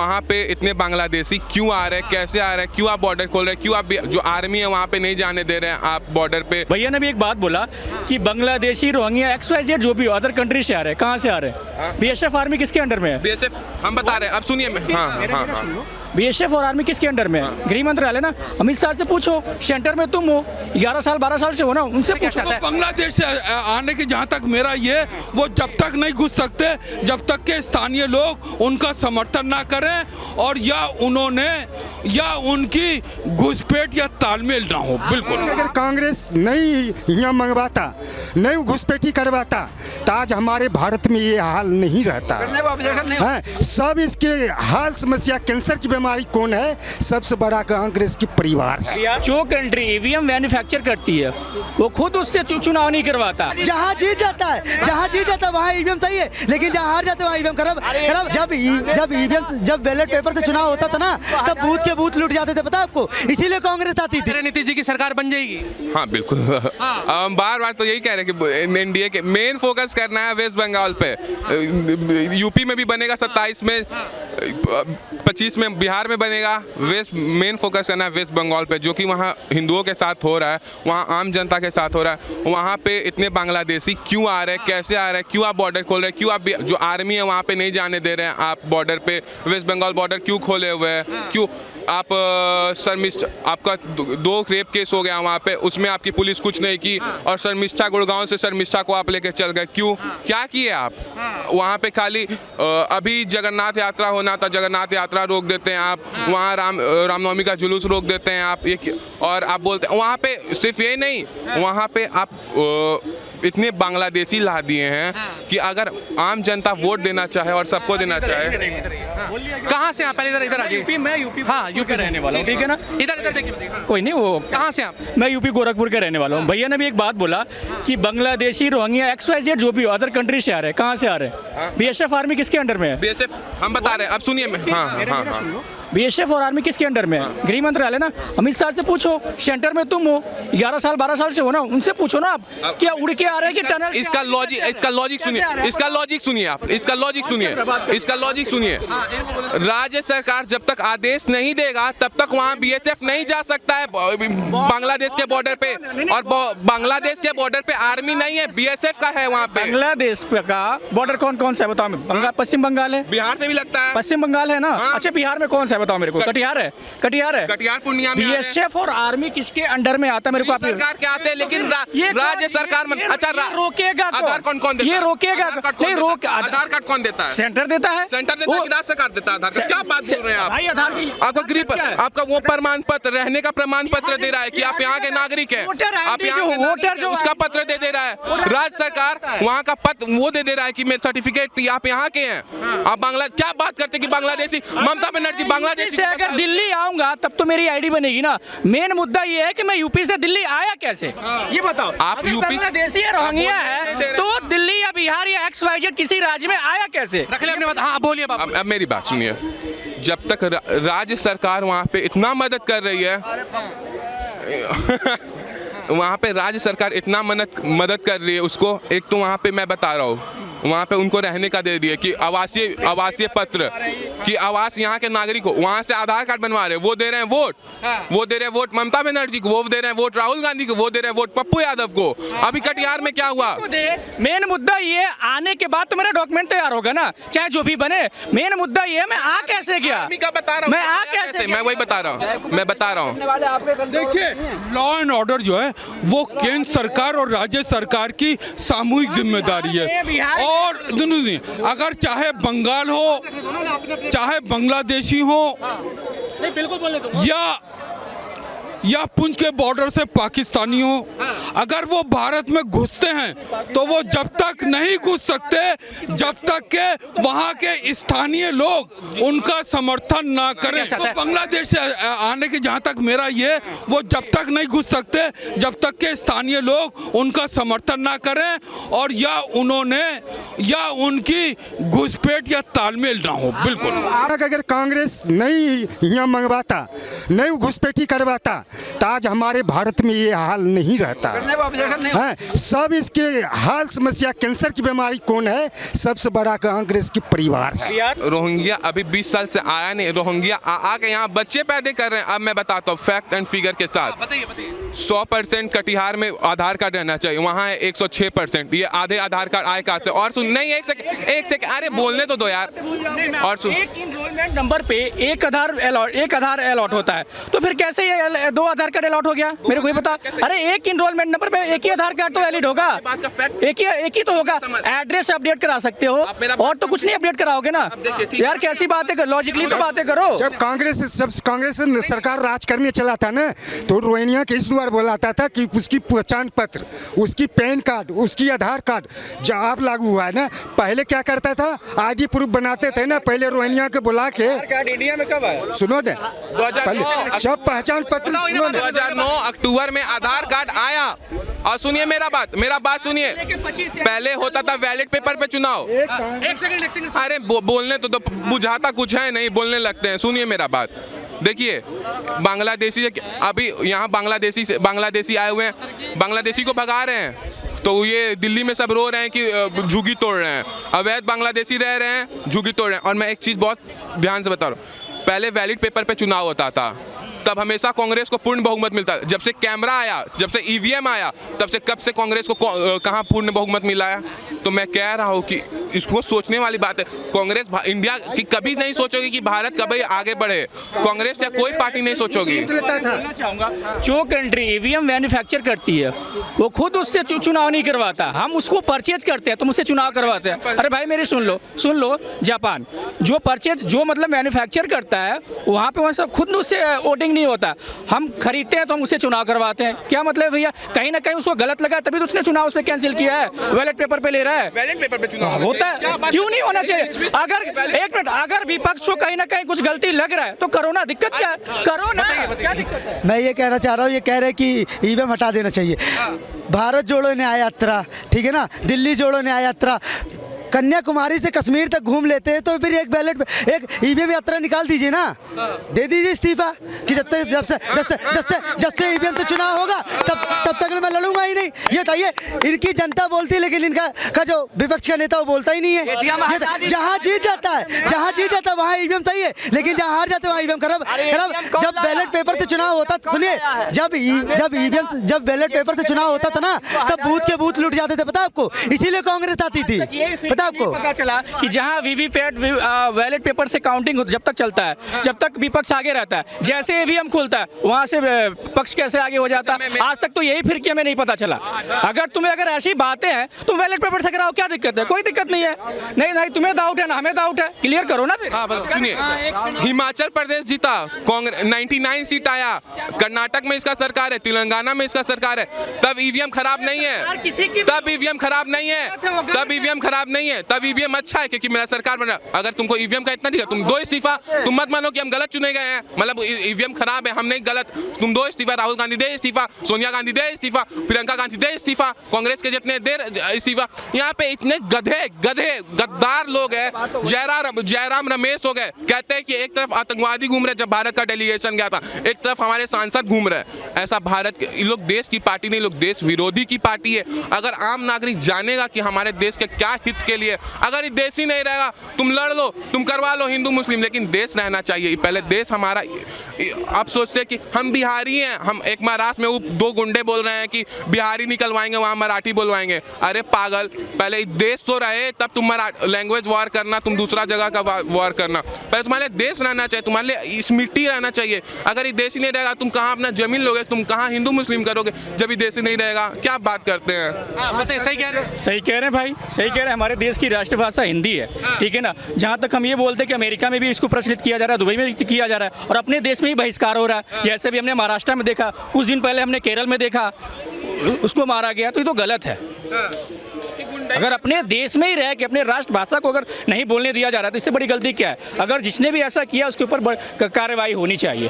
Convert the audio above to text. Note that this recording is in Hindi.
वहाँ पे इतने बांग्लादेशी क्यों आ रहे हैं, कैसे आ रहे हैं, क्यों आप बॉर्डर खोल रहे हैं, क्यों आप जो आर्मी है वहाँ पे नहीं जाने दे रहे हैं आप बॉर्डर पे। भैया ने भी एक बात बोला कि बांग्लादेशी, रोहिंग्या, XYZ जो भी अदर कंट्री से आ रहे हैं, कहाँ से आ रहे हैं? BSF आर्मी किसके अंडर में है? BSF हम बता रहे हैं, अब सुनिए। हाँ। BSF और आर्मी किसके अंडर में है? गृह मंत्रालय ना। अमित शाह से पूछो, सेंटर में तुम हो, 11 साल 12 साल से हो ना, उनसे पूछो। तो बांग्लादेश से आने की जहाँ तक मेरा ये, वो जब तक नहीं घुस सकते जब तक के स्थानीय लोग उनका समर्थन ना करें और या उनकी घुसपैठ या तालमेल ना हो। बिल्कुल। अगर कांग्रेस नहीं यहाँ मंगवाता, नहीं घुसपैठी करवाता, तो आज हमारे भारत में ये हाल नहीं रहता। हाँ, सब इसके हाल समस्या, कैंसर की बीमारी कौन है? सबसे बड़ा कांग्रेस की परिवार है। जो कंट्री EVM मैन्युफैक्चर करती है वो खुद उससे चुनाव नहीं करवाता। जहाँ जीत जाता है वहाँ EVM सही है, लेकिन जहाँ हार जाते हैं वहाँ EVM खराब। जब बैलेट पेपर से चुनाव होता था ना, तब बूथ के बूथ लूट जाते थे, पता है आपको? इसीलिए कांग्रेस आती थी। नीतीश जी की सरकार बन जाएगी। हाँ बिल्कुल। हम बार तो यही कह रहे हैं कि NDA के मेन फोकस करना है वेस्ट बंगाल पे। यूपी में भी बनेगा 27 में, 25 में बिहार में बनेगा। मेन फोकस करना है वेस्ट बंगाल पे, जो कि वहाँ हिंदुओं के साथ हो रहा है, वहाँ आम जनता के साथ हो रहा है। वहाँ पे इतने बांग्लादेशी क्यों आ रहे हैं, कैसे आ रहे हैं, क्यों आप बॉर्डर खोल रहे हैं, क्यों आप जो आर्मी है वहाँ पे नहीं जाने दे रहे हैं आप बॉर्डर पे, वेस्ट बंगाल बॉर्डर क्यों खोले हुए हैं, क्यों आप आपका 2 रेप केस हो गया वहाँ पे, उसमें आपकी पुलिस कुछ नहीं की, और शर्मिष्ठा गुड़गांव से शर्मिष्ठा को आप लेके चल गए, क्यों, क्या किए आप वहाँ पे? खाली अभी जगन्नाथ यात्रा होना था, जगन्नाथ यात्रा रोक देते हैं आप, वहाँ रामनवमी का जुलूस रोक देते हैं आप, और आप बोलते हैं वहाँ पे सिर्फ ये नहीं, वहाँ पे आप इतने बांग्लादेशी ला दिए हैं कि अगर आम जनता वोट देना चाहे और सबको देना चाहे। कहाँ से आप? पहले इधर आ जाइए। मैं यूपी हाँ, यूपी रहने वाला हूँ, ठीक है ना? इधर देखिए। कोई नहीं, वो कहाँ से आप? मैं यूपी गोरखपुर के रहने वाला हूँ। भैया ने भी एक बात बोला कि बांग्लादेशी, रोहिंग्या, XYZ जो भी अदर कंट्री से आ रहे हैं, कहाँ से आ रहे हैं? BSF आर्मी किसके अंडर में है? BSF हम बता रहे हैं, अब सुनिए। हाँ। BSF और आर्मी किसके अंडर में है? गृह मंत्रालय ना। अमित शाह से पूछो, सेंटर में तुम हो, 11 साल 12 साल से हो ना, उनसे पूछो ना आप, क्या उड़ के आ रहे हैं कि टनल? इसका लॉजिक सुनिए। राज्य सरकार जब तक आदेश नहीं देगा तब तक वहाँ BSF नहीं जा सकता है बांग्लादेश के बॉर्डर पे, और बांग्लादेश के बॉर्डर पे आर्मी नहीं है, BSF का है वहाँ पे। बांग्लादेश का बॉर्डर कौन सा है बताओ? पश्चिम बंगाल है, बिहार से भी लगता है। पश्चिम बंगाल है ना। अच्छा, बिहार में कौन सा है बताओ मेरे को? कटिहार है। कटिहार पूर्णिया में। BSF और आर्मी किसके अंडर में आता है मेरे को? सरकार के आते हैं, लेकिन राज्य सरकार अच्छा रोकेगा। आधार कौन देता है? ये रोकेगा नहीं, आधार कार्ड कौन देता है? सेंटर देता है। सेंटर देता है कि राज्य सरकार देता है? आधार कार्ड क्या बात बोल रहे हैं आप? भाई आधार की आपका गृह, आपका वो प्रमाण पत्र, रहने का प्रमाण पत्र दे रहा है कि आप यहाँ के नागरिक हैं, आप यहाँ के वोटर जो उसका पत्र दे रहा है राज्य सरकार, वहाँ का पत्र वो दे रहा है कि मेरे सर्टिफिकेट आप यहाँ के हैं। आप क्या बात करते कि बांग्लादेशी? ममता बनर्जी बांग्लादेशी से अगर दिल्ली आऊंगा तब तो मेरी ID बनेगी ना। मेन मुद्दा ये है कि मैं यूपी से दिल्ली आया कैसे, ये बताओ। आप यूपी बांग्लादेशी या रोहिंग्या है तो दिल्ली या बिहार या XYZ किसी राज्य में आया कैसे? रख ले अपने बात। हाँ बोलिए बाबू। अब मेरी बात सुनिए। जब तक राज्य सरकार वहाँ पे इतना मदद कर रही है वहाँ पे राज्य सरकार इतना मदद कर रही है उसको, एक तो वहाँ पे मैं बता रहा हूँ, वहाँ पे उनको रहने का दे दिए कि आवासीय पत्र कि आवास यहाँ के नागरिक हो, वहाँ से आधार कार्ड बनवा रहे हैं, वो दे रहे हैं वोट ममता बनर्जी को, वो दे रहे हैं वोट राहुल गांधी को, वो दे रहे हैं वोट पप्पू यादव को। अभी कटिहार में क्या हुआ? मेन मुद्दा ये, आने के बाद तो मेरा डॉक्यूमेंट तैयार होगा ना, चाहे जो भी बने। मेन मुद्दा ये मैं आ कैसे गया, मैं आ कैसे, मैं वही बता रहा हूँ। देखिए, लॉ एंड ऑर्डर जो है वो केंद्र सरकार और राज्य सरकार की सामूहिक जिम्मेदारी है। और अगर चाहे बंगाल हो, चाहे बांग्लादेशी हो, या पुंछ के बॉर्डर से पाकिस्तानी हो, अगर वो भारत में घुसते हैं तो वो जब तक नहीं घुस सकते जब तक के वहाँ के स्थानीय लोग उनका समर्थन ना करें। तो बांग्लादेश से आने की जहाँ तक मेरा ये, वो जब तक नहीं घुस सकते जब तक के स्थानीय लोग उनका समर्थन ना करें और या उनकी घुसपैठ या तालमेल ना हो। बिल्कुल। अगर कांग्रेस नहीं यहाँ मंगवाता, नहीं घुसपैठी करवाता, तो आज हमारे भारत में ये हाल नहीं रहता। हैं सब इसके हाल समस्या कैंसर की बीमारी कौन है? सबसे बड़ा कांग्रेस की परिवार है। रोहिंग्या अभी 20 साल से आया नहीं, रोहिंग्या आके यहाँ बच्चे पैदा कर रहे हैं। अब मैं बताता हूँ फैक्ट एंड फिगर के साथ, बताइए बताइए 100% कटिहार में आधार कार्ड रहना चाहिए, वहाँ है 106%। ये आधे आधार कार्ड आए कहाँ से? और सुन, नहीं एक सेकंड, अरे बोलने तो दो यार। और सुन, एक इनरोलमेंट नंबर पे एक आधार अलॉट होता है, तो फिर कैसे ये 2 आधार कार्ड अलॉट हो गया? मेरे को ये बता। अरे एक इनरोलमेंट नंबर पे एक ही आधार कार्ड तो वैलिड होगा, एक ही तो होगा। एड्रेस अपडेट करा सकते हो और तो कुछ नहीं अपडेट कराओगे ना यार, कैसी बातें कर, लॉजिकली तो बातें करो। जब कांग्रेस सरकार राज करने चला था ना, तो रोहिंग्या के इस द्वार बोलाता था कि उसकी पहचान पत्र, उसकी पैन कार्ड, उसकी आधार कार्ड जब आप लागू हुआ है ना, पहले क्या करता था? आईडी प्रूफ बनाते थे ना, पहले रोहिंग्या के बुला के। इंडिया में कब आया? सुनो ने, पहले सब पहचान पत्र 2009 अक्टूबर में आधार कार्ड आया। और सुनिए मेरा बात सुनिए, पहले होता था वैलिड पेपर पे चुनाव। एक सेकंड अरे बोलने तो बुझाता कुछ है नहीं, बोलने लगते हैं। सुनिए मेरा बात, देखिए बांग्लादेशी अभी यहाँ बांग्लादेशी आए हुए हैं, बांग्लादेशी को भगा रहे हैं, तो ये दिल्ली में सब रो रहे हैं कि झुग्गी तोड़ रहे हैं, अवैध बांग्लादेशी रह रहे हैं, झुग्गी तोड़ रहे हैं। और मैं एक चीज़ बहुत ध्यान से बता रहा हूँ, पहले वैलिड पेपर पे चुनाव होता था, तब हमेशा कांग्रेस को पूर्ण बहुमत मिलता। जब से कैमरा आया, जब से ईवीएम आया, तब से कब से कांग्रेस को कहाँ पूर्ण बहुमत मिला है? तो मैं कह रहा हूँ कि इसको सोचने वाली बात है। कांग्रेस इंडिया की कभी नहीं सोचोगी कि भारत कभी आगे बढ़े, कांग्रेस या कोई पार्टी नहीं सोचोगी। कहना चाहूंगा, जो कंट्री ईवीएम मैन्युफैक्चर करती है वो खुद उससे चुनाव नहीं करवाता, हम उसको परचेज करते हैं, तुम उससे चुनाव करवाते हैं। अरे भाई मेरी सुन लो, जापान जो मतलब मैन्युफैक्चर करता है, वहाँ पे सब खुद उससे वोटिंग नहीं होता, हम खरीदते हैं तो हम उससे चुनाव करवाते हैं। क्या मतलब भैया? कहीं ना कहीं उसको गलत लगा तभी तो उसने चुनाव उस पर कैंसिल किया है, बैलेट पेपर पे ले रहा है। बैलेट पेपर पे चुनाव होता है, क्यों नहीं होना चाहिए? अगर विपक्ष को कहीं ना कहीं कुछ गलती लग रहा है तो करो ना, दिक्कत क्या है? करो ना, क्या दिक्कत है? मैं ये कहना चाह रहा हूँ, ये कह रहे हैं कि ईवीएम हटा देना चाहिए। भारत जोड़ो न्याय यात्रा, ठीक है ना, दिल्ली जोड़ो न्याय यात्रा, कन्याकुमारी से कश्मीर तक घूम लेते हैं, तो फिर एक ईवीएम यात्रा निकाल दीजिए ना, दे दीजिए इस्तीफा कि जब से ईवीएम से चुनाव होगा तब तक मैं लड़ूंगा ही नहीं। ये बताइए, इनकी जनता बोलती है लेकिन इनका जो विपक्ष का नेता वो बोलता ही नहीं है। जहाँ जीत जाता है वहाँ ईवीएम सही है, लेकिन जहाँ हार जाते हैं वहाँ ईवीएम खराब। जब बैलेट पेपर से चुनाव होता, सुनिए, जब बैलेट पेपर से चुनाव होता था ना, तब बूथ के बूथ लूट जाते थे, पता आपको? इसीलिए कांग्रेस आती थी, पता आपको? पता चला कि जहां वीवीपैट बैलेट पेपर से काउंटिंग जब तक चलता है, जब तक विपक्ष आगे रहता है, जैसे ईवीएम खुलता है वहां से पक्ष कैसे आगे हो जाता है। आज तक तो यही फिर में नहीं पता चला। अगर ऐसी बातें हैं तुम बैलेट पेपर से कराओ, क्या दिक्कत है? कोई दिक्कत नहीं है। नहीं तुम्हें डाउट है ना, हमें डाउट है, क्लियर करो ना फिर। सुनिए, हिमाचल प्रदेश जीता, कांग्रेस 99 सीट आया, कर्नाटक में इसका सरकार है, तेलंगाना में इसका सरकार है, तब ईवीएम खराब नहीं है, तब ईवीएम खराब नहीं है, तब ईवीएम अच्छा है क्योंकि मेरा सरकार बन रहा। अगर तुमको ईवीएम का इतना दिखा, तुम 2 इस्तीफा, तुम मत मानो कि हम गलत चुने गए हैं, मतलब ईवीएम खराब है, हम नहीं गलत, तुम 2 इस्तीफा, राहुल गांधी दे इस्तीफा, सोनिया गांधी दे इस्तीफा, प्रियंका गांधी दे इस्तीफा, कांग्रेस के जितने देर इस्तीफा। यहाँ पे इतने गद्दार लोग हैं, जयराम रमेश हो गए, कहते हैं कि एक तरफ आतंकवादी घूम रहे जब भारत का डेलीगेशन गया था, एक तरफ हमारे सांसद घूम रहे हैं। ऐसा भारत के लोग देश की पार्टी नहीं, लोग देश विरोधी की पार्टी है। अगर आम नागरिक जानेगा कि हमारे देश के क्या हित के लिए, अगर ये देश ही नहीं रहेगा, तुम लड़ लो, तुम करवा लो हिंदू मुस्लिम, लेकिन देश रहना चाहिए। पहले देश हमारा। आप सोचते हैं कि हम बिहारी हैं, हम एक महाराष्ट्र में 2 गुंडे बोल रहे हैं कि बिहारी निकलवाएंगे, वहाँ मराठी बोलवाएंगे। अरे पागल, पहले देश तो रहे, तब तुम लैंग्वेज वॉर करना, तुम दूसरा जगह का वॉर करना। पहले तुम्हारे देश रहना चाहिए, तुम्हारे लिए इस मिट्टी रहना चाहिए। अगर ये देश ही नहीं रहेगा, तुम कहाँ अपना जमीन लोगे, तुम कहाँ हिंदू मुस्लिम करोगे जब ये देश ही नहीं रहेगा? क्या बात करते हैं? सही कह रहे हैं, सही कह रहे हैं भाई, सही कह रहे हैं। हमारे देश की राष्ट्रभाषा हिंदी है, ठीक है ना। जहाँ तक हम ये बोलते हैं कि अमेरिका में भी इसको प्रचलित किया जा रहा है, दुबई में किया जा रहा है, और अपने देश में ही बहिष्कार हो रहा है। जैसे भी हमने महाराष्ट्र में देखा, कुछ दिन पहले हमने केरल में देखा, उसको मारा गया, तो ये तो गलत है। अगर अपने देश में ही रह के अपने राष्ट्रभाषा को अगर नहीं बोलने दिया जा रहा है तो इससे बड़ी गलती क्या है? अगर जिसने भी ऐसा किया उसके ऊपर कार्रवाई होनी चाहिए।